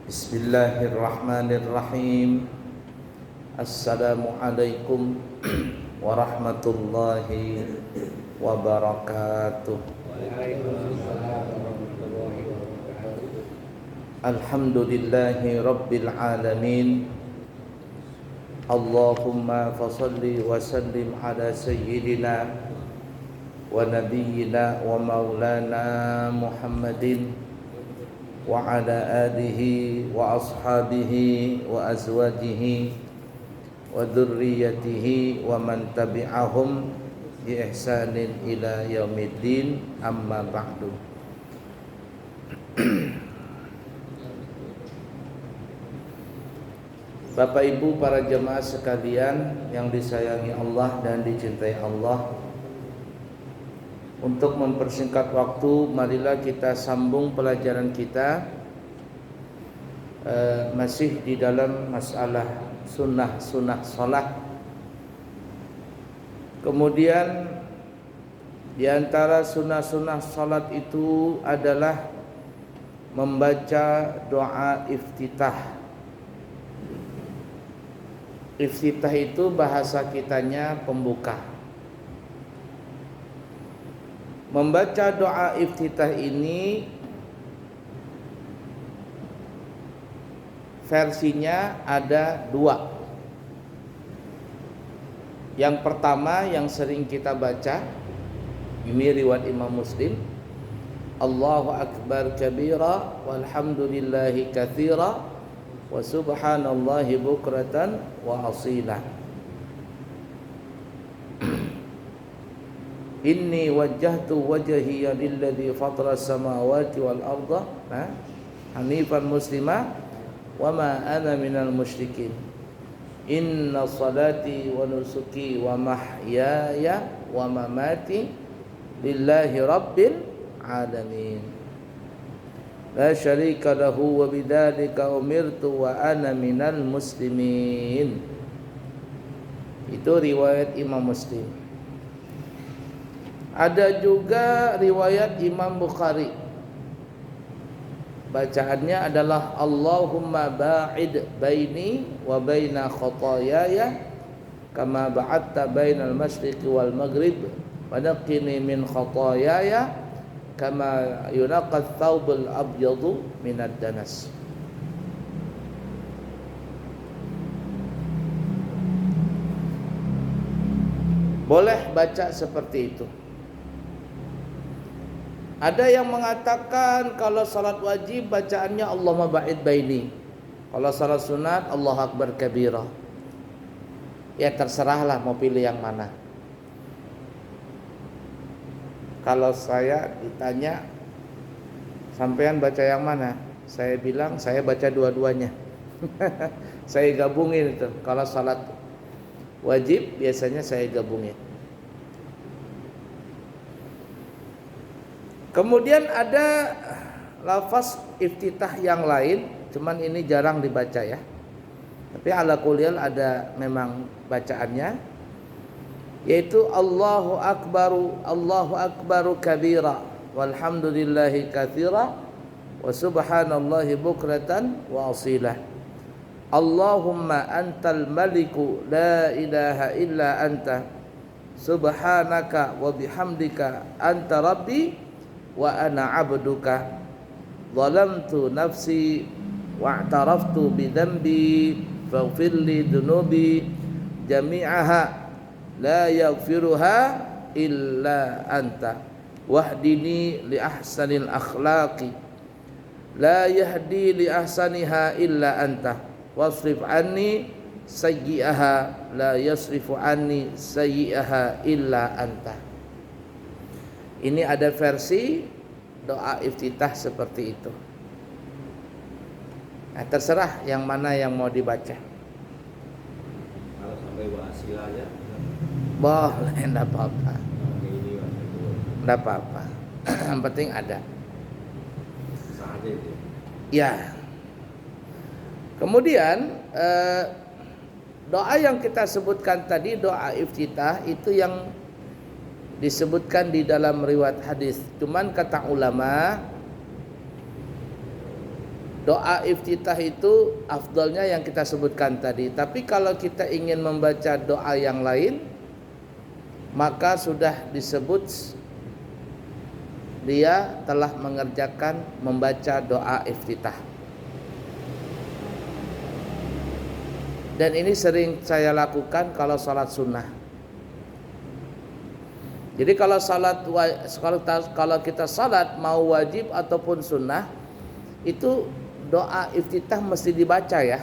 Bismillahirrahmanirrahim. Assalamualaikum warahmatullahi wabarakatuh. Alhamdulillahi rabbil alamin. Allahumma fasalli wa sallim ala sayyidina wa nabiyyina wa maulana Muhammadin wa ala alihi wa ashabihi wa azwajihi wa dzurriyyatihi wa man tabi'ahum bi ihsanin ila yaumiddin, amma ba'du. Bapak Ibu para jemaah sekalian yang disayangi Allah dan dicintai Allah, untuk mempersingkat waktu, marilah kita sambung pelajaran kita masih di dalam masalah sunnah salat. Kemudian di antara sunnah salat itu adalah membaca doa iftitah. Iftitah itu bahasa kitanya pembuka. Membaca doa iftitah ini versinya ada dua. Yang pertama yang sering kita baca, ini riwayat Imam Muslim, Allahu Akbar kabira walhamdulillahi katsira wa subhanallahi bukratan wa asila. Inni wajjahtu wajhiya lilladzi fatara samawati wal arda hanifan muslima wa ma ana minal musyrikin. Inna salati wa nusuki wa mahyaya wa mamati lillahi rabbil alamin. La syarika lahu wa bidzalika umirtu wa ana minal muslimin. Itu riwayat Imam Muslim. Ada juga riwayat Imam Bukhari. Bacaannya adalah Allahumma ba'id baini wa baina khotoyaya kama ba'adta bainal masyriqi wal maghrib wa naqqini min khotoyaya kama yunaqqa thawbul abyadu minad danas. Boleh baca seperti itu. Ada yang mengatakan kalau salat wajib bacaannya Allahumma ba'id baini. Kalau salat sunat Allahu Akbar kabira. Ya terserahlah mau pilih yang mana. Kalau saya ditanya sampean baca yang mana? Saya bilang saya baca dua-duanya. Saya gabungin itu. Kalau salat wajib biasanya saya gabungin. Kemudian ada lafaz iftitah yang lain, cuman ini jarang dibaca ya. Tapi ala kuliah ada memang bacaannya, yaitu Allahu akbaru kabira walhamdulillahi katsira wa subhanallahi bukratan wa asila. Allahumma antal maliku la ilaha illa anta subhanaka wa bihamdika anta rabbi wa ana abduka zalamtu nafsi wa'taraftu bidhanbi faghfir li dhunubi jami'aha la yaghfiruha illa anta wahdini li ahsanil akhlaqi la yahdi li ahsaniha illa anta wasrif anni sayyi'aha la yasrifu anni sayyi'aha illa anta. Ini ada versi doa iftitah seperti itu. Nah, terserah yang mana yang mau dibaca. Kalau sampai wasilah aja. Boleh, enggak apa-apa. Enggak apa-apa. Yang penting ada. Sah aja itu. Ya. Kemudian doa yang kita sebutkan tadi, doa iftitah, itu yang disebutkan di dalam riwayat hadis. Cuman kata ulama, doa iftitah itu afdalnya yang kita sebutkan tadi. Tapi kalau kita ingin membaca doa yang lain, maka sudah disebut dia telah mengerjakan membaca doa iftitah. Dan ini sering saya lakukan kalau salat sunnah. Jadi kalau kita salat mau wajib ataupun sunnah, itu doa iftitah mesti dibaca ya.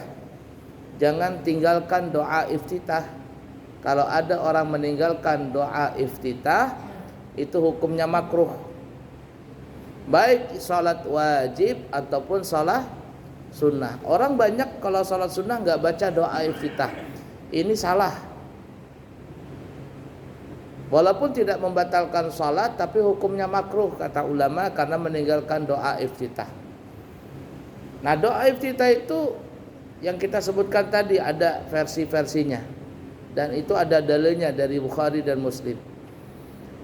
Jangan tinggalkan doa iftitah. Kalau ada orang meninggalkan doa iftitah, itu hukumnya makruh. Baik salat wajib ataupun salat sunnah. Orang banyak kalau salat sunnah nggak baca doa iftitah. Ini salah. Walaupun tidak membatalkan salat, tapi hukumnya makruh kata ulama karena meninggalkan doa iftitah. Nah, doa iftitah itu yang kita sebutkan tadi ada versi-versinya. Dan itu ada dalilnya dari Bukhari dan Muslim.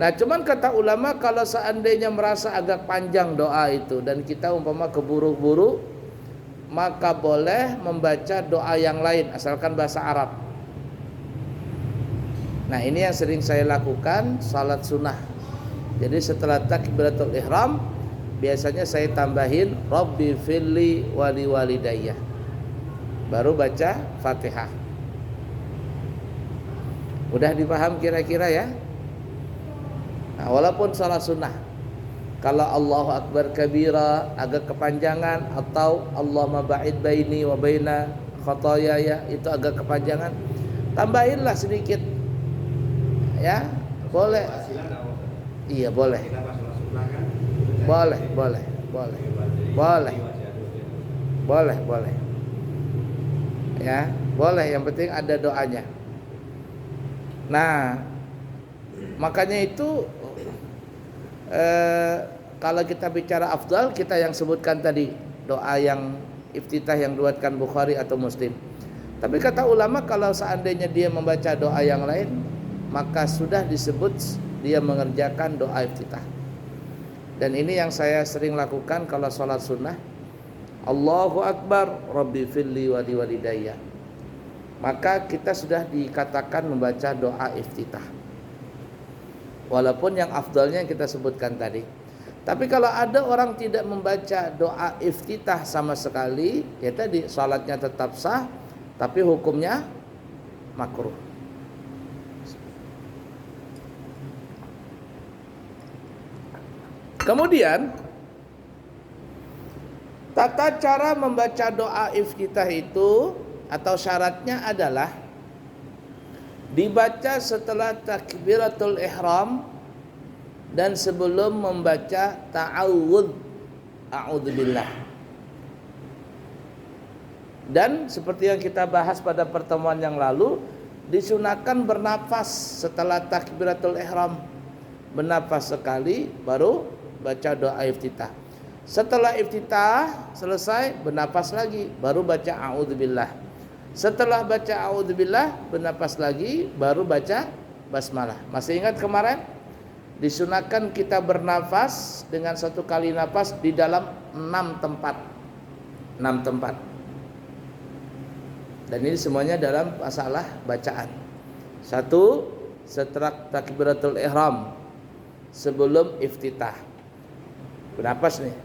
Nah, cuman kata ulama kalau seandainya merasa agak panjang doa itu dan kita umpama keburu-buru, maka boleh membaca doa yang lain asalkan bahasa Arab. Nah, ini yang sering saya lakukan salat sunnah. Jadi setelah takbiratul ihram biasanya saya tambahin Rabbi firli wali walidayya. Baru baca Fatihah. Udah dipaham kira-kira ya? Nah, walaupun salat sunnah, kalau Allahu Akbar kabira agak kepanjangan atau Allahumma ba'id baini wa baina khotoyaya itu agak kepanjangan, tambahinlah sedikit. Ya, boleh. Iya, boleh. Boleh. Ya, boleh, yang penting ada doanya. Nah, makanya itu kalau kita bicara afdal, kita yang sebutkan tadi doa yang iftitah yang diriwayatkan Bukhari atau Muslim. Tapi kata ulama kalau seandainya dia membaca doa yang lain, maka sudah disebut dia mengerjakan doa iftitah. Dan ini yang saya sering lakukan kalau sholat sunnah. Allahu Akbar Rabbi firli wali walidayya. Maka kita sudah dikatakan membaca doa iftitah. Walaupun yang afdalnya yang kita sebutkan tadi. Tapi kalau ada orang tidak membaca doa iftitah sama sekali, ya tadi sholatnya tetap sah, tapi hukumnya makruh. Kemudian tata cara membaca doa iftitah itu atau syaratnya adalah dibaca setelah takbiratul ihram dan sebelum membaca ta'awudz, a'udzubillah. Dan seperti yang kita bahas pada pertemuan yang lalu, disunahkan bernafas setelah takbiratul ihram. Bernafas sekali baru baca doa iftitah. Setelah iftitah selesai, bernafas lagi baru baca a'udzubillah. Setelah baca a'udzubillah, bernafas lagi baru baca basmalah. Masih ingat kemarin? Disunahkan kita bernafas dengan satu kali nafas di dalam 6 tempat. 6 tempat. Dan ini semuanya dalam masalah bacaan. 1, setelah takbiratul ihram sebelum iftitah. Bernafas nih.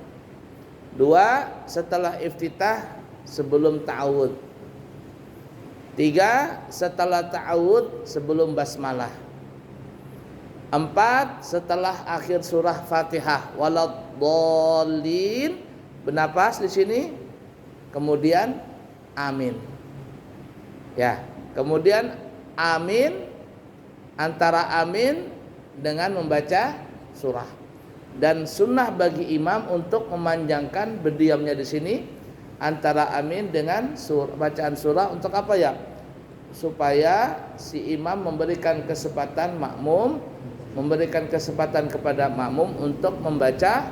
2, setelah iftitah sebelum ta'awud. 3, setelah ta'awud sebelum basmalah. 4, setelah akhir surah Fatihah waladhdallin, bernafas di sini, kemudian amin. Ya, kemudian amin, antara amin dengan membaca surah. Dan sunnah bagi imam untuk memanjangkan berdiamnya di sini antara amin dengan bacaan surah untuk apa ya? Supaya si imam memberikan kesempatan kepada makmum untuk membaca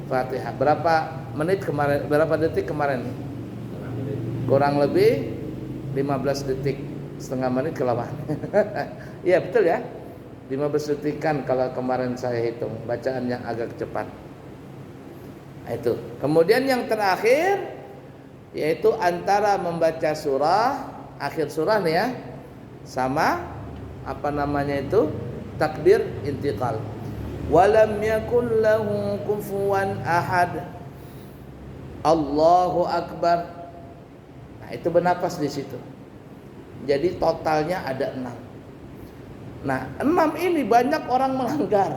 Fatihah. Berapa menit kemarin? Berapa detik kemarin? Kurang lebih 15 detik, setengah menit kelewat. Iya betul ya. 15 detikan kalau kemarin saya hitung, bacaan yang agak cepat. Nah, itu. Kemudian yang terakhir yaitu antara membaca surah, akhir surah nih ya, sama apa namanya itu, takbir intiqal. Walam yakul lahu kufuwan ahad. Allahu akbar. Nah, itu bernapas di situ. Jadi totalnya ada 6. Nah, 6 ini banyak orang melanggar.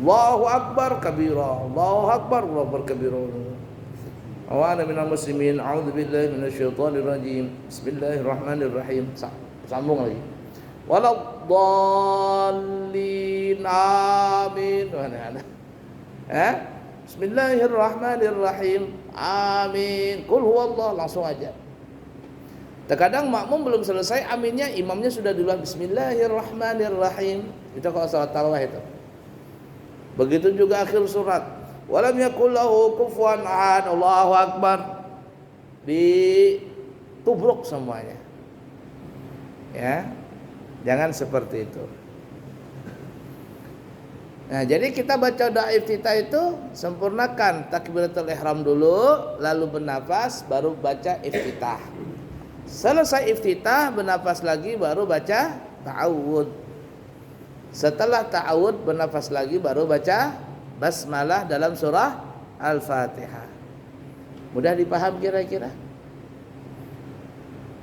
Allahu akbar kabira, Allahu akbar, Allahu akbar kabira. Wa ana minal muslimin, a'udzu billahi minasyaitonir rajim. Bismillahirrahmanirrahim. Sambung lagi. Waladdallin, amin. Bismillahirrahmanirrahim, amin. Qul huwallah, langsung aja. Terkadang makmum belum selesai aminnya, imamnya sudah duluan Bismillahirrahmanirrahim. Itu kalau salat tarawih itu. Begitu juga akhir surat. Walam yakul lahu kufuwan ahad. Allahu akbar. Ditubruk semuanya. Ya. Jangan seperti itu. Nah, jadi kita baca doa iftitah itu sempurnakan takbiratul ihram dulu, lalu bernafas, baru baca iftitah. Selesai iftitah, bernafas lagi, baru baca ta'awud. Setelah ta'awud, bernafas lagi, baru baca basmalah dalam surah Al-Fatihah. Mudah dipaham kira-kira?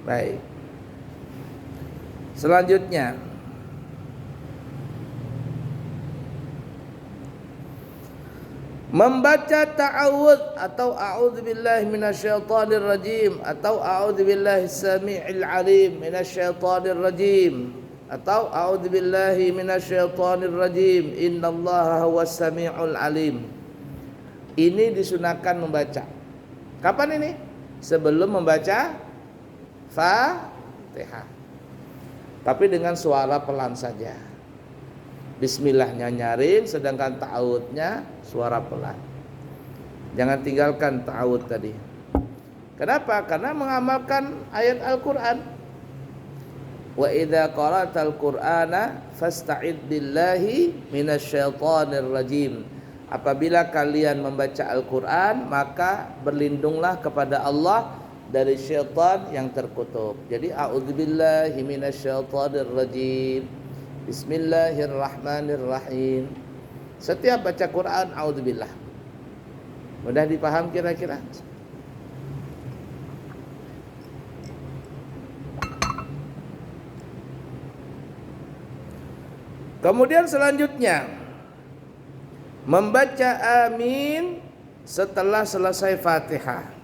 Baik. Selanjutnya, membaca ta'awudz atau a'udzubillahi minasyaitonir rajim atau a'udzubillahi samii'il 'alim minasyaitonir rajim atau a'udzubillahi minasyaitonir rajim innallaha huwas samii'ul 'alim. Ini disunahkan membaca. Kapan ini? Sebelum membaca Fatihah. Tapi dengan suara pelan saja. Bismillahnya nyaring, sedangkan ta'awudnya suara pelan. Jangan tinggalkan ta'awud tadi. Kenapa? Karena mengamalkan ayat Al-Quran. Wa idza qara'tal Qur'ana fasta'id billahi minasyaitonir rajim. Apabila kalian membaca Al-Quran, maka berlindunglah kepada Allah dari syaitan yang terkutuk. Jadi a'udzubillahi minasyaitonir rajim. Bismillahirrahmanirrahim. Setiap baca Quran a'udzubillah. Mudah dipaham kira-kira? Kemudian selanjutnya membaca amin setelah selesai Fatihah.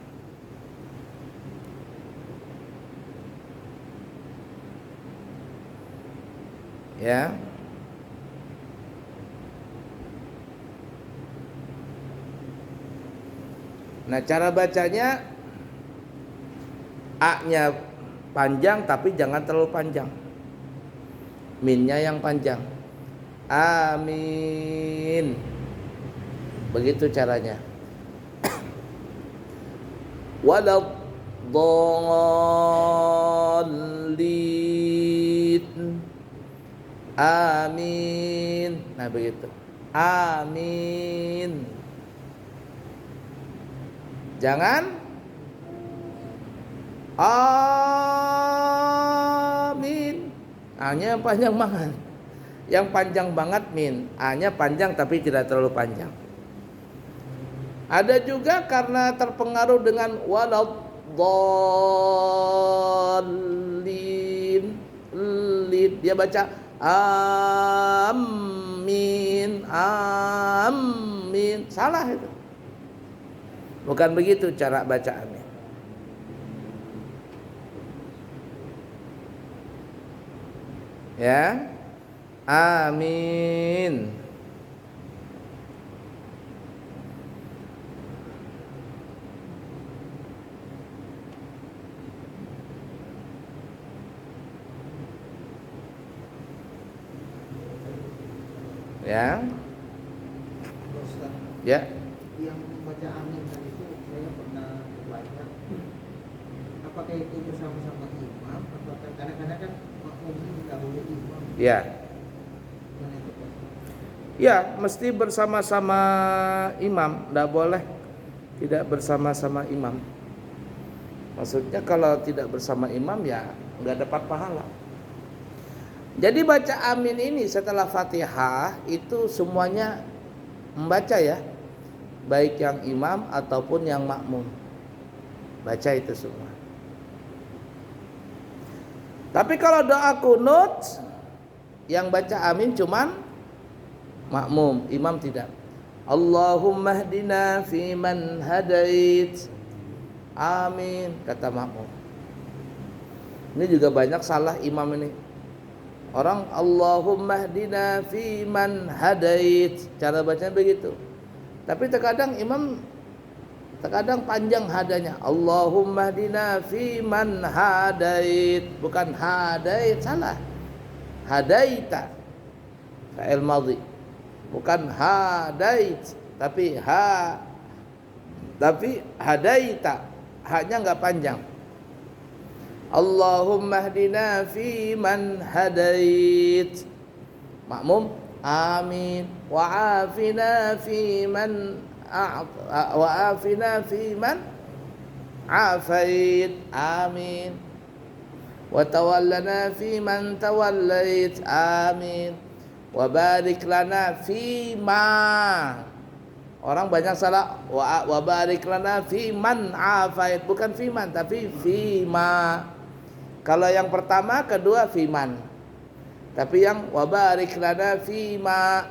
Ya. Nah, cara bacanya A-nya panjang tapi jangan terlalu panjang. Min-nya yang panjang. Amin. Begitu caranya. Waladdallin. Amin. Nah, begitu. Amin. Jangan amin. A-nya panjang banget. Yang panjang banget min. A-nya panjang tapi tidak terlalu panjang. Ada juga karena terpengaruh dengan waladdallin. Dia baca amin, amin. Salah itu. Bukan begitu cara bacaannya. Ya. Amin. Ya. Ya. Yang membaca amin tadi itu saya pernah baca. Apakah itu bersama-sama imam atau kadang-kadang kan makmum ini tidak boleh imam? Ya. Ya, mesti bersama-sama imam, tidak boleh tidak bersama-sama imam. Maksudnya kalau tidak bersama imam ya nggak dapat pahala. Jadi baca amin ini setelah Fatihah itu semuanya membaca ya, baik yang imam ataupun yang makmum. Baca itu semua. Tapi kalau doa kunut yang baca amin cuman makmum, imam tidak. Allahumma hdina fi man hadait. Amin kata makmum. Ini juga banyak salah imam ini. Orang Allahumma hdina fi man hadait, cara bacanya begitu. Tapi terkadang imam panjang hadanya. Allahumma hdina fi man hadait, bukan hadait, salah. Hadaita fa'il madhi. Bukan hadait, tapi hadaita. Haknya enggak panjang. Allahumma hdina fi man hadait. Makmum amin. Wa afina fi man afait. Amin. Wa tawallana fi man tawallait. Amin. Wa barik lana fi ma. Orang banyak salah wa barik lana fi man afait, bukan fi man tapi fi ma. Kalau yang pertama, kedua fi man. Tapi yang wa barik lana fi ma,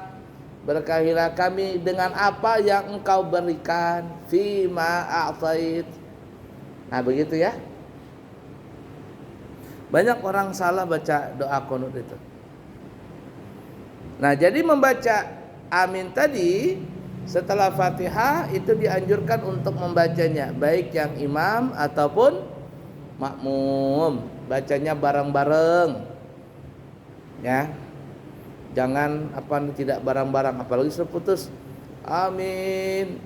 berkahilah kami dengan apa yang engkau berikan, fi ma a'tait. Nah begitu ya. Banyak orang salah baca doa qunut itu. Nah jadi membaca amin tadi setelah Fatihah itu dianjurkan untuk membacanya, baik yang imam ataupun makmum. Bacanya bareng-bareng. Ya. Jangan tidak bareng-bareng, apalagi seputus. Amin.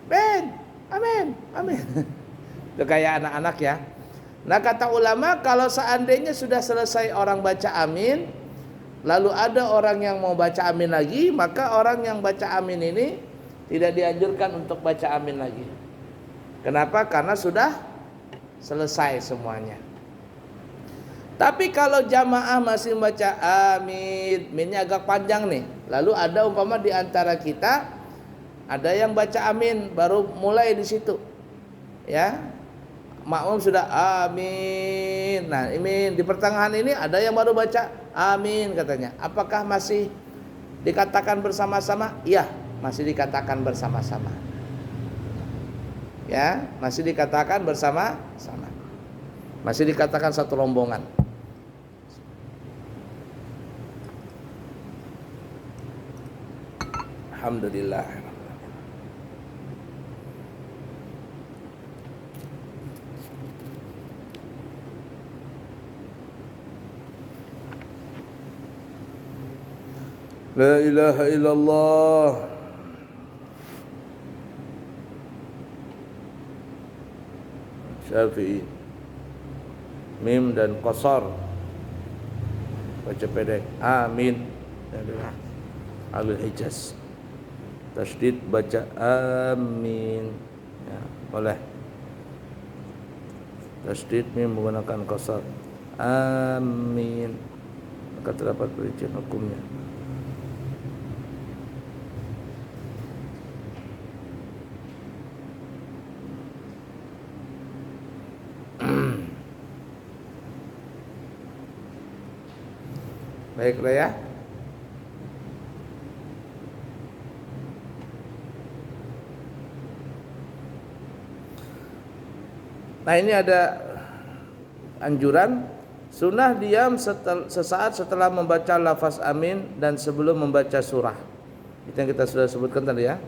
Ben. Amin. Amin. Itu kayak anak-anak ya. Nah kata ulama, kalau seandainya sudah selesai orang baca amin, lalu ada orang yang mau baca amin lagi, maka orang yang baca amin ini tidak dianjurkan untuk baca amin lagi. Kenapa? Karena sudah selesai semuanya. Tapi kalau jamaah masih membaca amin, minnya agak panjang nih. Lalu ada umpama di antara kita ada yang baca amin baru mulai di situ. Ya. Makmum sudah amin. Nah, ini di pertengahan ini ada yang baru baca amin katanya. Apakah masih dikatakan bersama-sama? Iya, masih dikatakan bersama-sama. Ya, masih dikatakan bersama-sama. Masih dikatakan satu rombongan. Alhamdulillah. La ilaha illallah. Syafi'i. Mim dan qasar. Baca pendek. Amin. Al-Hijaz. Tasydid baca amin. Ya, boleh. Tasydid mim menggunakan qasar. Amin. Maka terdapat perincian hukumnya. Baiklah ya. Nah ini ada anjuran sunnah diam sesaat setelah membaca lafaz amin dan sebelum membaca surah. Itu yang kita sudah sebutkan tadi ya.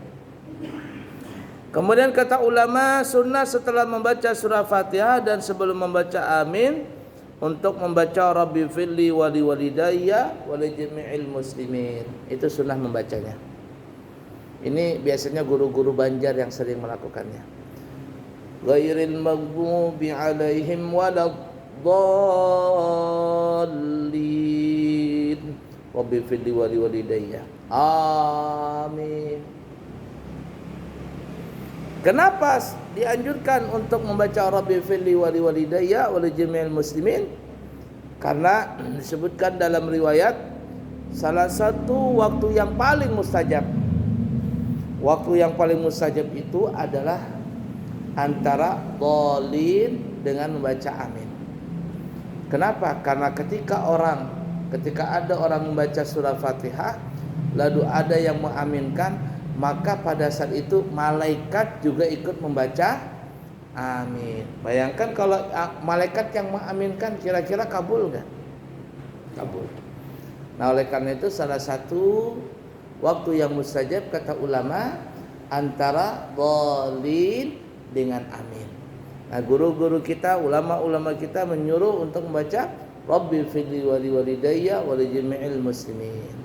Kemudian kata ulama sunnah setelah membaca surah Fatihah dan sebelum membaca amin untuk membaca Rabbi firli wali walidayya wa li jami'il muslimin. Itu sunnah membacanya. Ini biasanya guru-guru Banjar yang sering melakukannya. Ghairil maghdubi 'alaihim waladdallin. Rabbi firli wali walidayya. Amin. Kenapa dianjurkan untuk membaca Rabbi firli wa liwalidayya wa lijami'il muslimin? Karena disebutkan dalam riwayat salah satu waktu yang paling mustajab. Waktu yang paling mustajab itu adalah antara dhalin dengan membaca amin. Kenapa? Karena ketika ada orang membaca surah Fatihah lalu ada yang mengaminkan, maka pada saat itu malaikat juga ikut membaca amin. Bayangkan kalau malaikat yang mengaminkan, kira-kira kabul enggak? Kabul. Nah, oleh karena itu salah satu waktu yang mustajab kata ulama antara dhalin dengan amin. Nah, guru-guru kita, ulama-ulama kita menyuruh untuk membaca Rabbi firli wa liwalidayya wa lijami'il muslimin.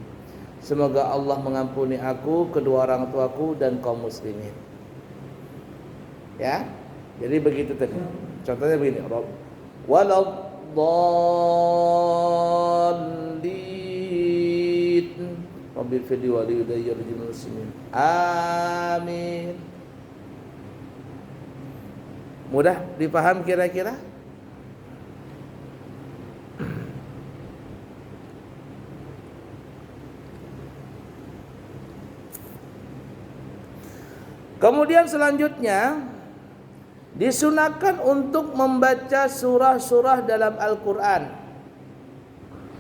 Semoga Allah mengampuni aku, kedua orang tuaku dan kaum muslimin. Ya. Jadi begitu tadi. Contohnya begini, waladdallin Rabbil firli wa liwalidayya wa lijami'il muslimin. Amin. Mudah dipaham kira-kira? Kemudian selanjutnya disunahkan untuk membaca surah-surah dalam Al-Quran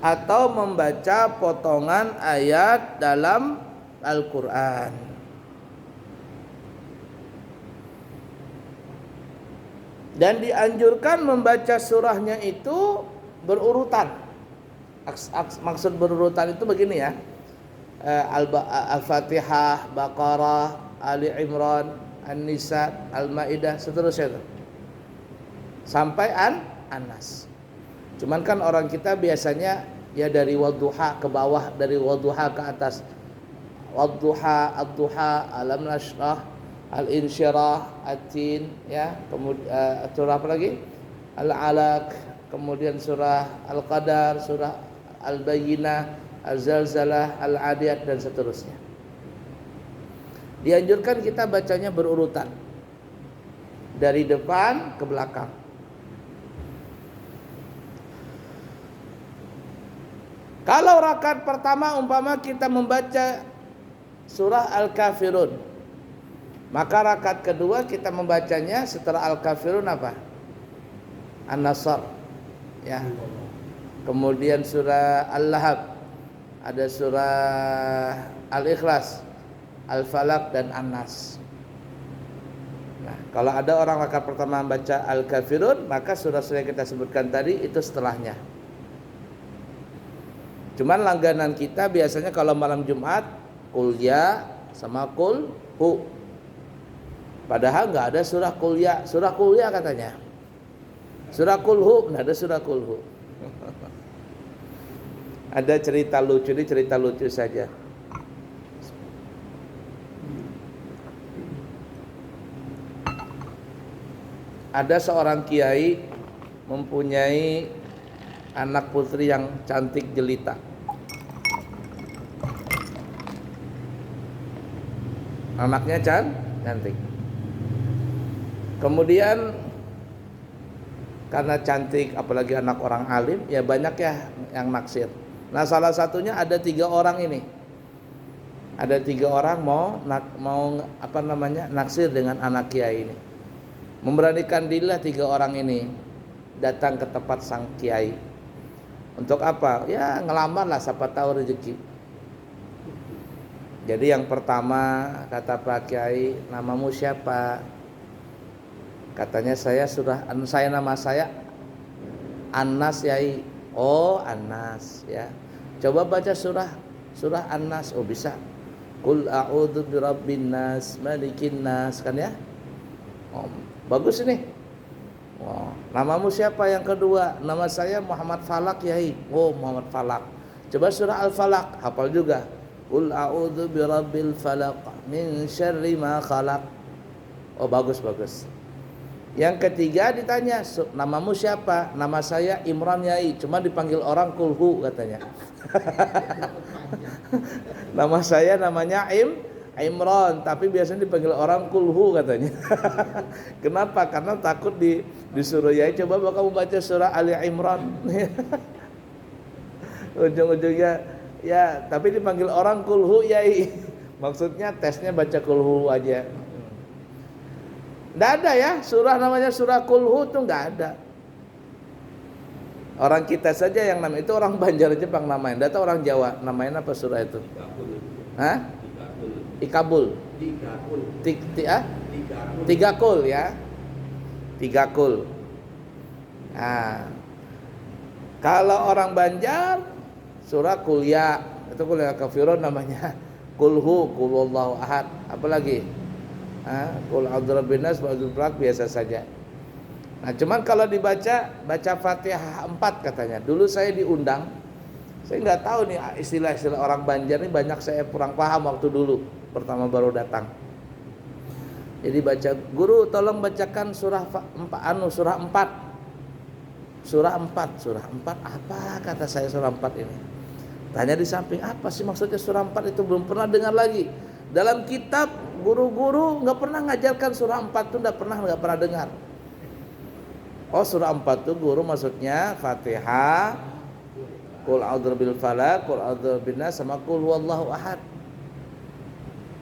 atau membaca potongan ayat dalam Al-Quran. Dan dianjurkan membaca surahnya itu berurutan. Maksud berurutan itu begini ya. Al-Fatihah, Baqarah, Ali Imran, An-Nisa, Al-Maidah, seterusnya itu. Sampai An-Nas. Cuman kan orang kita biasanya ya dari wadduha ke bawah, dari wadduha ke atas. Wadduha, ad-duha, alam nashrah, al-insyirah, at-tin, ya. Kemudian surah apa lagi? Al-Alaq, kemudian surah Al-Qadar, surah Al-Bayyinah, Al-Zalzalah, Al-Adiyat dan seterusnya. Dianjurkan kita bacanya berurutan dari depan ke belakang. Kalau rakaat pertama umpama kita membaca surah Al-Kafirun, maka rakaat kedua kita membacanya setelah Al-Kafirun apa? An-Nasr, ya. Kemudian surah Al-Lahab, ada surah Al-Ikhlas, Al-Falaq dan An-Nas. Nah, kalau ada orang rakaat pertama membaca Al-Kafirun, maka surah-surah yang kita sebutkan tadi itu setelahnya. Cuman langganan kita biasanya kalau malam Jumat Qul ya sama Qul hu. Padahal enggak ada surah Qul ya. Surah Qul ya katanya. Surah Qul hu, enggak ada surah Qul hu. Ada cerita lucu, ini cerita lucu saja. Ada seorang kiai mempunyai anak putri yang cantik jelita. Anaknya cantik. Kemudian karena cantik, apalagi anak orang alim, ya banyak ya yang naksir. Nah, salah satunya ada 3 orang ini. Ada 3 orang mau naksir dengan anak kiai ini. Memberanikan dirilah 3 orang ini datang ke tempat sang kiai. Untuk apa? Ya ngelamar lah, siapa tahu rezeki. Jadi yang pertama kata Pak Kiai, namamu siapa? Katanya nama saya An-Nas Yai. Oh An-Nas ya. Coba baca surah An-Nas. Oh bisa. Qul a'udzu birabbin nas, malikin nas, kan ya? Oh, bagus ini. Oh, namamu siapa yang kedua? Nama saya Muhammad Falak Yai. Oh Muhammad Falak. Coba surah Al-Falaq, hafal juga. Qul a'udzu birabbil falaq min syarri ma khalaq. Oh bagus. Yang ketiga ditanya, namamu siapa? Nama saya Imran Yai, cuma dipanggil orang Kulhu katanya. Nama saya namanya Imran, tapi biasanya dipanggil orang kulhu katanya. Kenapa? Karena takut disuruh ya coba kamu baca surah Ali Imran. Ujung-ujungnya ya, tapi dipanggil orang kulhu yai. Maksudnya tesnya baca kulhu aja. Nggak ada ya surah namanya surah kulhu tuh nggak ada. Orang kita saja yang namanya itu orang Banjar Jepang namanya. Data orang Jawa namanya apa surah itu? Hah? Ikabul. Tiga kul ya. Tiga kul. Nah, kalau orang Banjar surah kulya itu kulya kafirun namanya. Kulhu, kulullahu ahad. Apalagi? Qul a'udzu birabbinas wa a'udzu birabbil biasa saja. Nah, cuman kalau baca Fatihah 4 katanya. Dulu saya diundang. Saya nggak tahu nih istilah-istilah orang Banjar ini, banyak saya kurang paham waktu dulu pertama baru datang. Jadi baca, guru tolong bacakan surah 4. Surah 4 apa kata saya surah 4 ini? Tanya di samping, apa sih maksudnya surah 4 itu, belum pernah dengar lagi. Dalam kitab guru-guru nggak pernah ngajarkan surah 4 itu, nggak pernah dengar. Oh, surah 4 itu guru maksudnya Fatihah, Qul a'udzu birabbil falaq, Qul a'udzu binnas, sama Qul huwallahu ahad.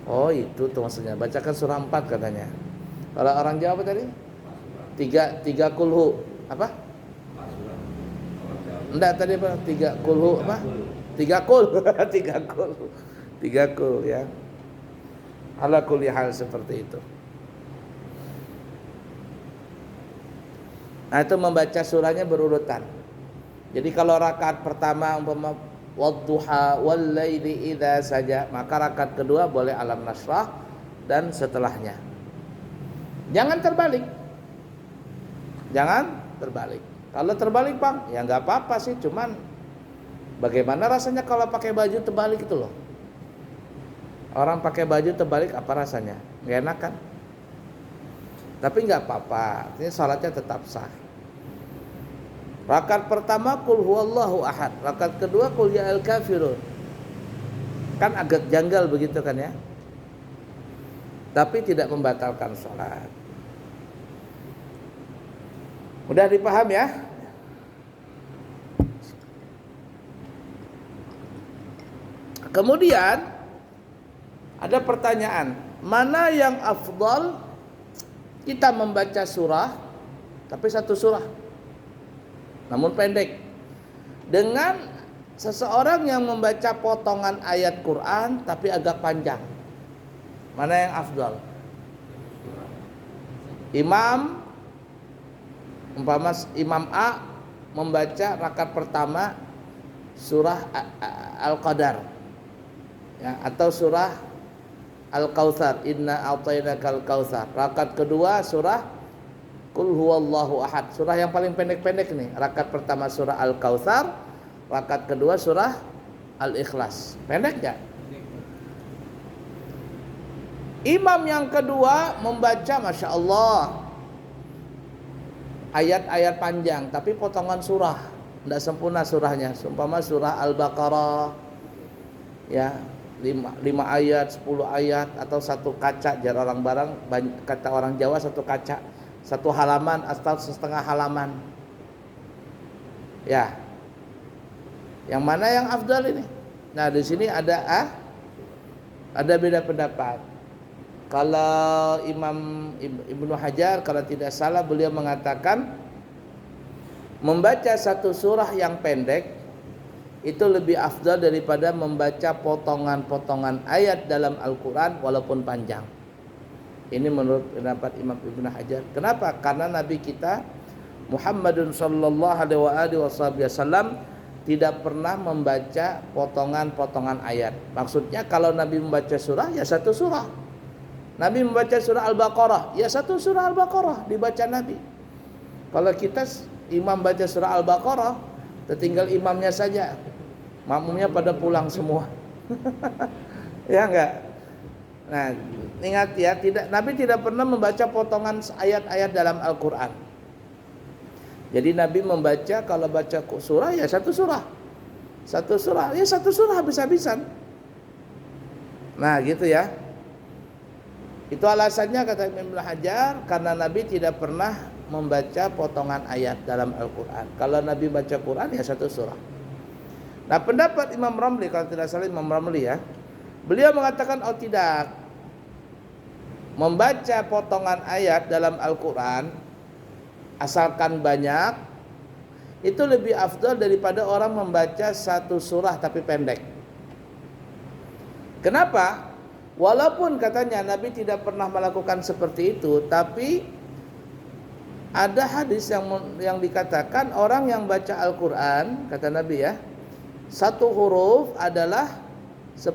Oh, itu tuh maksudnya. Bacakan surah 4 katanya. Kalau orang Jawa apa tadi? Tiga kulhu. Apa? Enggak, tadi apa? Tiga kulhu apa? Tiga kul. Tiga kul ya. Ala kulli hal seperti itu. Nah, itu membaca surahnya berurutan. Jadi kalau rakaat pertama umpama wadduha wal laili idza saja, maka rakaat kedua boleh alam nasrah dan setelahnya. Jangan terbalik. Kalau terbalik, Bang, ya enggak apa-apa sih, cuman bagaimana rasanya kalau pakai baju terbalik itu loh. Orang pakai baju terbalik apa rasanya? Nggak enak kan? Tapi nggak apa-apa, ini salatnya tetap sah. Rakaat pertama qul huwallahu ahad, rakaat kedua qul ya al kafirun. Kan agak janggal begitu kan ya? Tapi tidak membatalkan salat. Mudah dipaham ya? Kemudian ada pertanyaan, mana yang afdal kita membaca surah tapi satu surah namun pendek, dengan seseorang yang membaca potongan ayat Quran tapi agak panjang? Mana yang afdal? Imam A membaca rakaat pertama surah Al-Qadar ya, atau surah Al-Kautsar, inna a'tainakal kautsar. Rakaat kedua surah Qul huwallahu ahad. Surah yang paling pendek-pendek nih. Rakaat pertama surah Al-Kautsar, rakaat kedua surah Al-Ikhlas. Pendek enggak? Imam yang kedua membaca Masya Allah ayat-ayat panjang tapi potongan surah, tidak sempurna surahnya. Seumpama surah Al-Baqarah ya, 5 ayat, 10 ayat, atau satu kaca. Jar orang barang, kata orang Jawa satu kaca, satu halaman atau setengah halaman. Ya, yang mana yang afdal ini? Nah, di sini ada beda pendapat. Kalau Imam Ibnu Hajar kalau tidak salah beliau mengatakan membaca satu surah yang pendek itu lebih afdal daripada membaca potongan-potongan ayat dalam Al-Quran walaupun panjang. Ini menurut pendapat Imam Ibnu Hajar. Kenapa? Karena Nabi kita Muhammadun sallallahu alaihi wasallam tidak pernah membaca potongan-potongan ayat. Maksudnya kalau Nabi membaca surah ya satu surah. Nabi membaca surah Al-Baqarah ya satu surah Al-Baqarah dibaca Nabi. Kalau kita imam baca surah Al-Baqarah, tertinggal imamnya saja. Makmumnya pada pulang semua. Ya enggak? Nah, ingat ya, Nabi tidak pernah membaca potongan ayat-ayat dalam Al-Quran. Jadi Nabi membaca, kalau baca surah ya satu surah. Satu surah habis-habisan. Nah gitu ya. Itu alasannya kata Ibnu Hajar, karena Nabi tidak pernah membaca potongan ayat dalam Al-Quran. Kalau Nabi baca Quran ya satu surah. Nah, pendapat Imam Ramli, kalau tidak salah Imam Ramli ya, beliau mengatakan oh tidak, membaca potongan ayat dalam Al-Quran asalkan banyak itu lebih afdal daripada orang membaca satu surah tapi pendek. Kenapa? Walaupun katanya Nabi tidak pernah melakukan seperti itu, tapi ada hadis yang dikatakan orang yang baca Al-Quran, kata Nabi ya, satu huruf adalah 10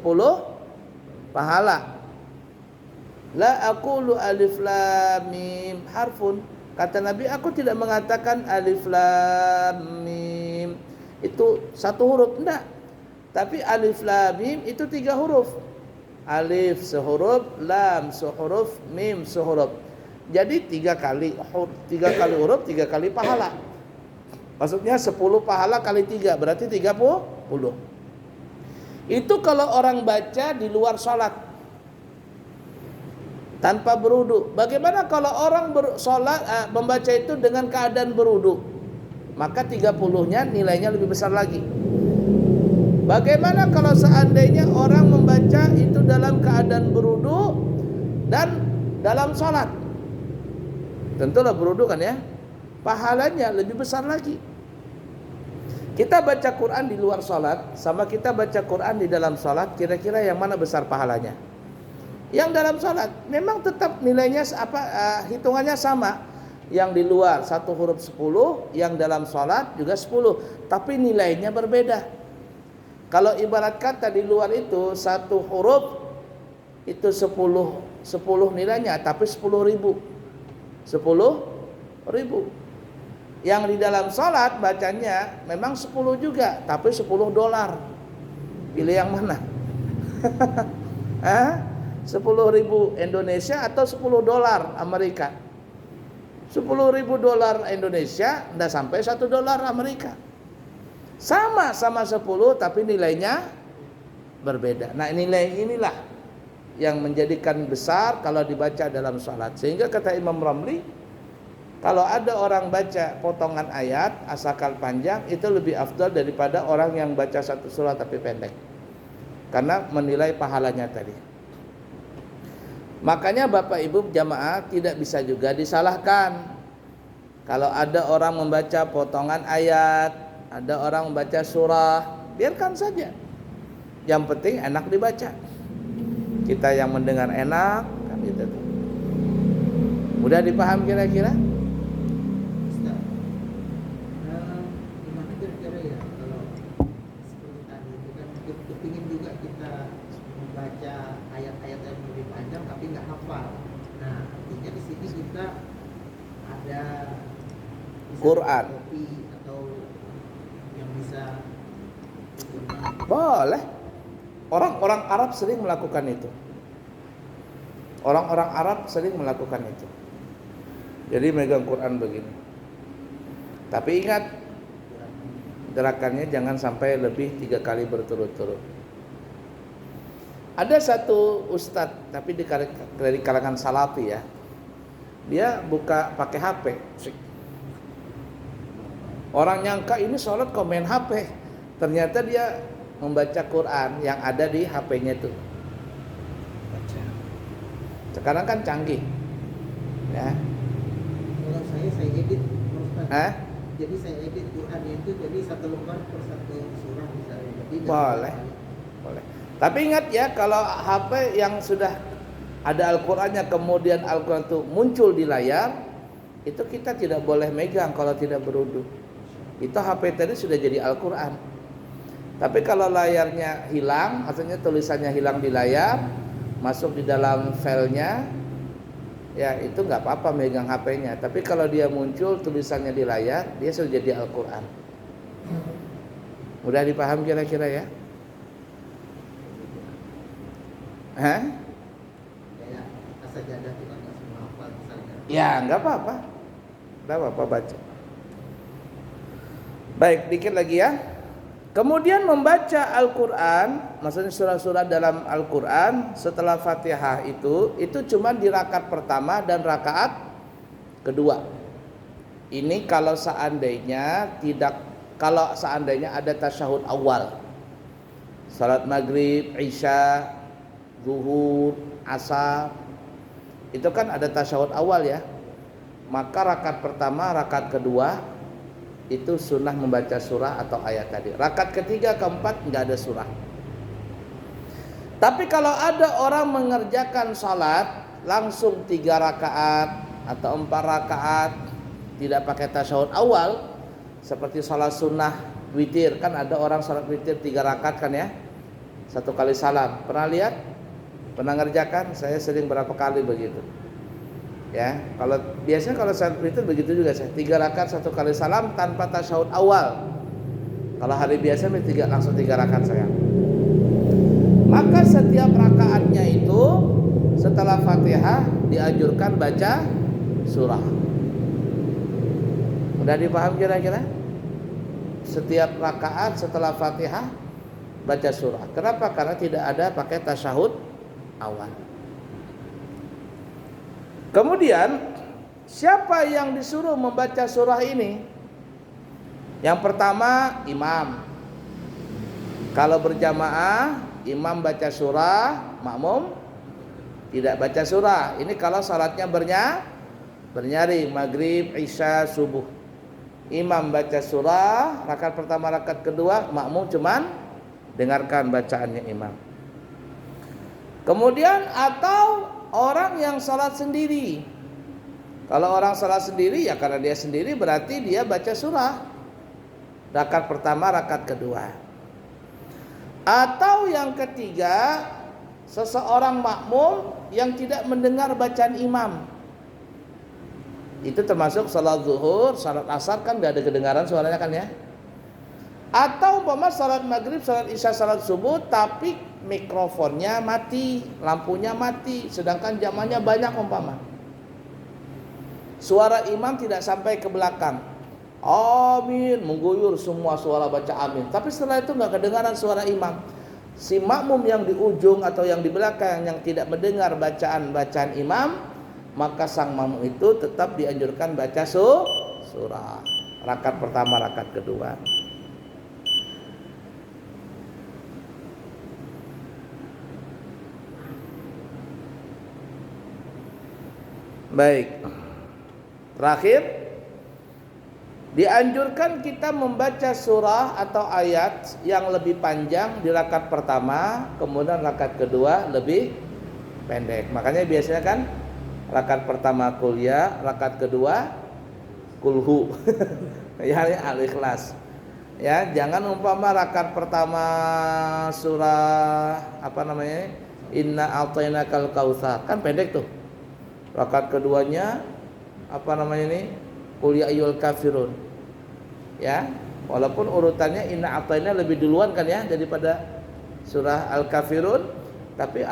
pahala. La aqulu alif lam mim harfun. Kata Nabi, aku tidak mengatakan alif lam mim itu satu huruf, enggak. Tapi alif lam mim itu 3 huruf. Alif sehuruf, lam sehuruf, mim sehuruf. Jadi 3 kali huruf, 3 kali pahala. Maksudnya 10 pahala kali 3 berarti 30. Itu kalau orang baca di luar sholat tanpa berwudu. Bagaimana kalau orang membaca itu dengan keadaan berwudu? Maka 30-nya nilainya lebih besar lagi. Bagaimana kalau seandainya orang membaca itu dalam keadaan berwudu dan dalam sholat? Tentulah berwudu kan ya. Pahalanya lebih besar lagi. Kita baca Quran di luar sholat sama kita baca Quran di dalam sholat, kira-kira yang mana besar pahalanya? Yang dalam sholat memang tetap nilainya hitungannya sama. Yang di luar 1 huruf 10, yang dalam sholat juga 10, tapi nilainya berbeda. Kalau ibarat kata di luar itu 1 huruf itu 10 nilainya, tapi 10.000. 10.000. Yang di dalam sholat bacanya memang 10 juga, tapi $10. Pilih yang mana? 10.000 Indonesia atau $10 Amerika? $10.000 Indonesia tidak sampai $1 Amerika. Sama 10 tapi nilainya berbeda. Nah, nilai inilah yang menjadikan besar kalau dibaca dalam sholat. Sehingga kata Imam Ramli, kalau ada orang baca potongan ayat asalkan panjang itu lebih afdal daripada orang yang baca satu surah tapi pendek, karena menilai pahalanya tadi. Makanya Bapak Ibu jamaah tidak bisa juga disalahkan kalau ada orang membaca potongan ayat, ada orang membaca surah, biarkan saja. Yang penting enak dibaca. Kita yang mendengar enak kan gitu. Mudah dipaham kira-kira? Gimana kira-kira ya kalau seperti tadi itu kan kepingin juga kita membaca ayat-ayat yang lebih panjang tapi nggak hafal. Nah, artinya di sini kita ada Quran. kopi atau yang bisa Boleh. Orang-orang Arab sering melakukan itu. Orang-orang Arab sering melakukan itu. Jadi megang Quran begini. Tapi ingat, gerakannya jangan sampai lebih 3 kali berturut-turut. Ada satu ustadz, tapi dari kalangan salafi ya. Dia buka pakai HP. Orang nyangka ini sholat kok main HP. Ternyata dia membaca Quran yang ada di HP-nya itu. Baca. Sekarang kan canggih. Ya. Kalau saya edit Ustaz. Jadi saya edit Quran itu jadi 1 lembar per 1 surah misalnya. Jadi Boleh. Tapi ingat ya, kalau HP yang sudah ada Al-Qur'annya kemudian Al-Qur'an itu muncul di layar, itu kita tidak boleh megang kalau tidak berwudu. Itu HP tadi sudah jadi Al-Qur'an. Tapi kalau layarnya hilang, artinya tulisannya hilang di layar, masuk di dalam filenya, ya itu nggak apa-apa megang HP-nya. Tapi kalau dia muncul tulisannya di layar, dia sudah jadi Al-Qur'an. Mudah dipaham kira-kira ya? kayak sajadah kita nggak semua hafal misalnya. Ya nggak apa-apa, baca. Baik, dikit lagi ya. Kemudian membaca Al-Quran, maksudnya surah-surah dalam Al-Quran setelah Fatihah itu cuma di rakaat pertama dan rakaat kedua. Ini kalau seandainya ada tasyahud awal, salat maghrib, isya, zuhur, asar, itu kan ada tasyahud awal ya. Maka rakaat pertama, rakaat kedua itu sunnah membaca surah atau ayat tadi. Rakaat ketiga, keempat nggak ada surah. Tapi kalau ada orang mengerjakan salat langsung 3 rakaat atau 4 rakaat tidak pakai tasyahud awal, seperti salat sunnah witir, kan ada orang salat witir 3 rakaat kan ya, 1 kali salam. Pernah lihat? Pernah ngerjakan? Saya sering berapa kali begitu. Ya, biasanya kalau salat witir begitu juga saya. 3 rakaat 1 kali salam tanpa tasyahud awal. Kalau hari biasa langsung 3 rakaat saya. Maka setiap rakaatnya itu setelah Fatihah dianjurkan baca surah. Udah dipaham kira-kira? Setiap rakaat setelah Fatihah baca surah. Kenapa? Karena tidak ada pakai tasyahud awal. Kemudian siapa yang disuruh membaca surah ini? Yang pertama imam. Kalau berjamaah imam baca surah, makmum tidak baca surah. Ini kalau salatnya bernyaring, maghrib, isya, subuh. Imam baca surah, rakaat pertama, rakaat kedua, makmum cuman dengarkan bacaannya imam. Kemudian atau orang yang salat sendiri. Kalau orang salat sendiri ya karena dia sendiri berarti dia baca surah. Rakaat pertama, rakaat kedua. Atau yang ketiga, seseorang makmum yang tidak mendengar bacaan imam. Itu termasuk salat zuhur, salat asar kan gak ada kedengaran suaranya kan ya. Atau umpama salat maghrib, salat isya, salat subuh tapi mikrofonnya mati, lampunya mati, sedangkan jamaahnya banyak umpama. Suara imam tidak sampai ke belakang. Amin, mengguyur semua suara baca amin. Tapi setelah itu nggak kedengaran suara imam. Si makmum yang di ujung atau yang di belakang yang tidak mendengar bacaan imam, maka sang makmum itu tetap dianjurkan baca surah. Rakaat pertama, rakaat kedua. Baik. Terakhir, dianjurkan kita membaca surah atau ayat yang lebih panjang di rakaat pertama, kemudian rakaat kedua lebih pendek. Makanya biasanya kan rakaat pertama kuliah, rakaat kedua kulhu. Ya, Al-Ikhlas. Ya, jangan umpama rakaat pertama surah Inna a'tainakal kautsar, kan pendek tuh. Rakaat keduanya Qul ya ayyuhal kafirun. Ya, walaupun urutannya Inna a'taina lebih duluan kan ya daripada surah Al-Kafirun, tapi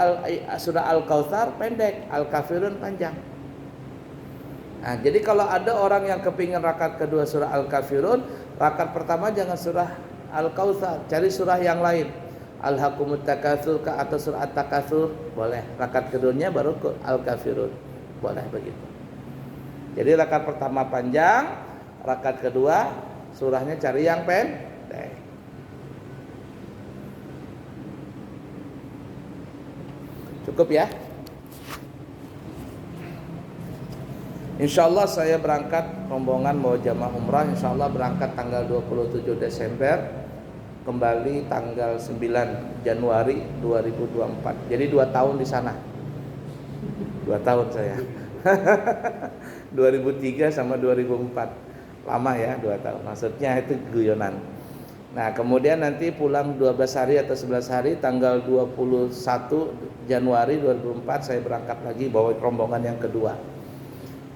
surah Al-Kautsar pendek, Al-Kafirun panjang. Nah, jadi kalau ada orang yang kepingin rakaat kedua surah Al-Kafirun, rakaat pertama jangan surah Al-Kautsar, cari surah yang lain. Alhaqumut takatsur atau surah At-Takatsur boleh. Rakaat keduanya baru Al-Kafirun. Boleh begitu. Jadi rakaat pertama panjang, rakaat kedua surahnya cari yang pendek. Cukup ya? Insyaallah saya berangkat rombongan mau jamaah umrah, insyaallah berangkat tanggal 27 Desember, kembali tanggal 9 Januari 2024. Jadi 2 tahun di sana. 2 tahun saya. 2003 sama 2004. Lama ya 2 tahun. Maksudnya itu guyonan. Nah, kemudian nanti pulang 12 hari atau 11 hari, tanggal 21 Januari 2004 saya berangkat lagi bawa rombongan yang kedua.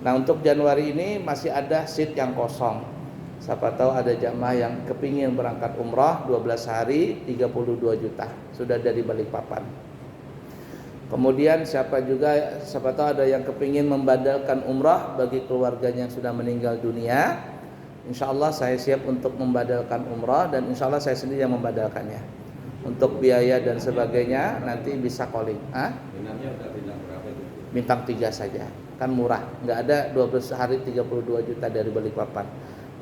Nah, untuk Januari ini masih ada seat yang kosong. Siapa tahu ada jamaah yang kepingin berangkat umrah 12 hari 32 juta. Sudah dari Balikpapan. Kemudian siapa tahu ada yang kepingin membadalkan umrah bagi keluarganya yang sudah meninggal dunia, insya Allah saya siap untuk membadalkan umrah dan insya Allah saya sendiri yang membadalkannya. Untuk biaya dan sebagainya nanti bisa calling. Benarnya udah bintang berapa itu? Bintang 3 saja, kan murah. Nggak ada 12 hari 32 juta dari Balikpapan.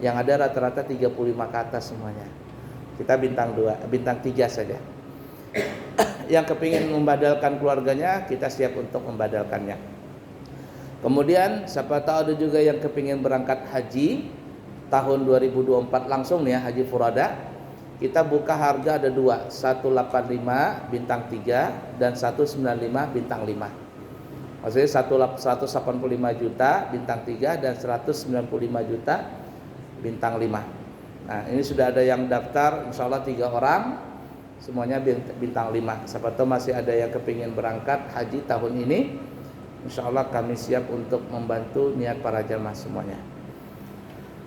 Yang ada rata-rata 35 ke atas semuanya. Kita bintang 2, bintang 3 saja. Yang kepingin membadalkan keluarganya, kita siap untuk membadalkannya. Kemudian siapa tahu ada juga yang kepingin berangkat haji tahun 2024 langsung nih ya, haji Furada. Kita buka harga ada 2, 185 bintang 3 dan 195 bintang 5. Maksudnya 185 juta bintang 3 dan 195 juta bintang 5. Nah, ini sudah ada yang daftar, insya Allah 3 orang, semuanya bintang 5. Siapa tahu masih ada yang kepingin berangkat haji tahun ini, insya Allah kami siap untuk membantu niat para jamaah semuanya.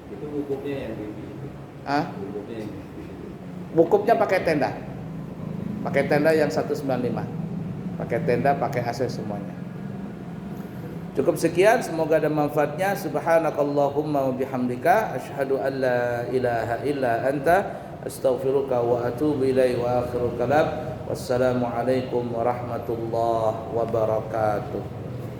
Itu wukufnya yang di wukufnya yang di Wukufnya pakai tenda. Pakai tenda yang 195. Pakai tenda, pakai AC semuanya. Cukup sekian, semoga ada manfaatnya. Subhanakallahumma wa bihamdika asyhadu an la ilaha illa anta astaghfiruka wa atubu ilaihi wa akhirul kalam. Wassalamualaikum warahmatullahi wabarakatuh.